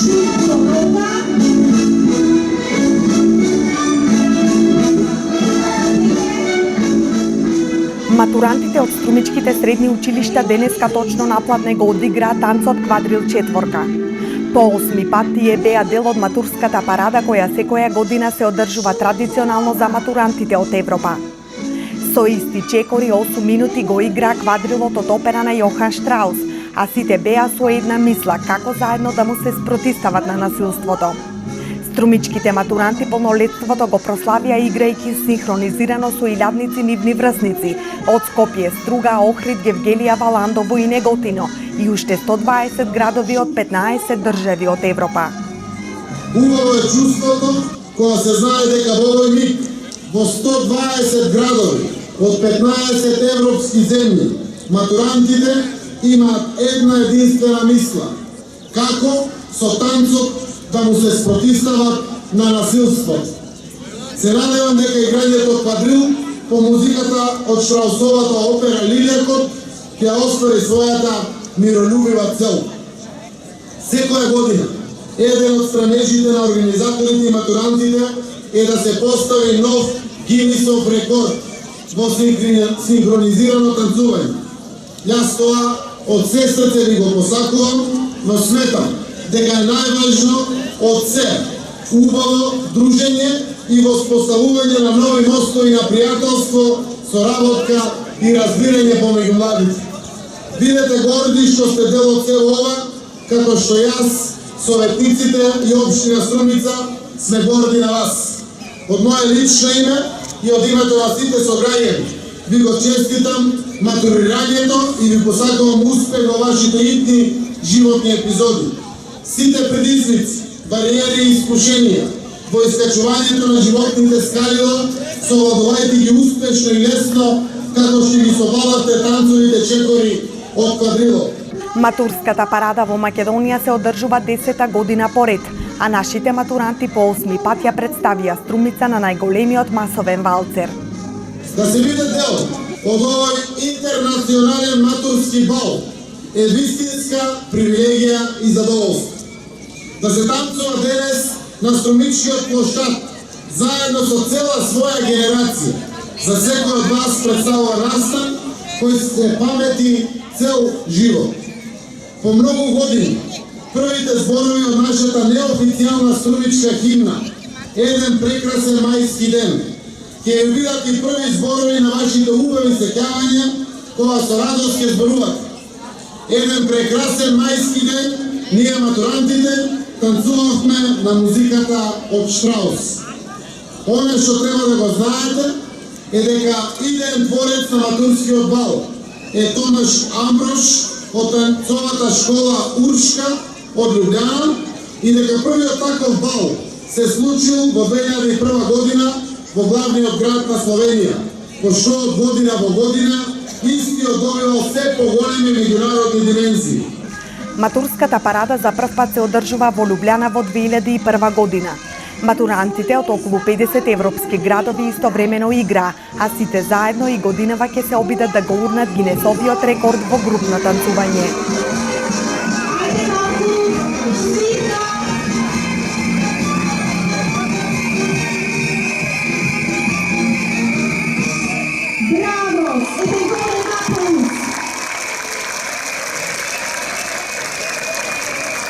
Матурантите од струмичките средни училишта денеска точно на Пладне го одиграа танцот квадрил четворка. По 8 пат тие беа дел од матурската парада која секоја година се одржува традиционално за матурантите од Европа. Со исти чекори 8 минути го играа квадрилот од опера на Јохан Штраус, а сите беа со една мисла како заедно да му се спротистават на насилството. Струмичките матуранти полнолетството го прославија играјќи синхронизирано со илјадници нивни врсници од Скопје, Струга, Охрид, Гевгелија, Ландово и Неготино и уште 120 градови од 15 држави од Европа. Убаво е чувството кога се знае дека во овој миг во 120 градови од 15 европски земји матурантите имаат една единствена мисла: како со танцот да му се спротистават на насилството. Се надевам дека играњето квадрил по музиката од Штраусовата опера Лилијакот ќе оствари својата миролюбива цел. Секоја година еден од стремежите на организаторите и матурантите е да се постави нов Гинисов рекорд во синхронизирано танцување. Јас тоа од се срце ви го посакувам, но сметам дека е најважно од се убаво дружење и воспоставување на нови мостови на пријателство, соработка и разбирање помеѓу младите. Бидете горди што сте дел од се ова, како што јас, советниците и општина Струмица сме горди на вас. Од моје лично име и од името на сите сограѓани ви го честитам матурирањето и ви посакувам успех во вашите итни животни епизоди. Сите предизвици, бариери и искушенија во искачувањето на животните скалила совладувајте ги успешно и лесно, како што ги совладавте танцовите чекори од квадрилот. Матурската парада во Македонија се одржува 10-та година поред, а нашите матуранти по 8 пат ја представија Струмица на најголемиот масовен валцер. Да се биде дел од овој интернационален матурски бал е вистинска привилегија и задоволство. Да се танцува денес на Струмичкиот площад заедно со цела своја генерација. За секој од вас представува настан кој се памети цел живот. По многу години првите зборови од нашата неофицијална струмичка химна "Еден прекрасен мајски ден" ќе ја бидат и први зборови на вашите убави сеќавања кога со радост ќе зборувате. Еден прекрасен мајски ден, ние матурантите танцувавме на музиката од Штраус. Оне што треба да го знаете е дека идеен творец на матурскиот бал е Томаш Амброш од танцовата школа Уршка од Лjublјана и дека првиот таков бал се случил во 2001 година во главниот град на Словенија, по што од година во година истиот добивал се поголеми меѓународни димензии. Матурската парада за прв пат се одржува во Лjublјана во 2001 година. Матурантите од околу 50 европски градови истовремено играа, а сите заедно и годинава ќе се обидат да го урнат Гинесовиот рекорд во групно танцување.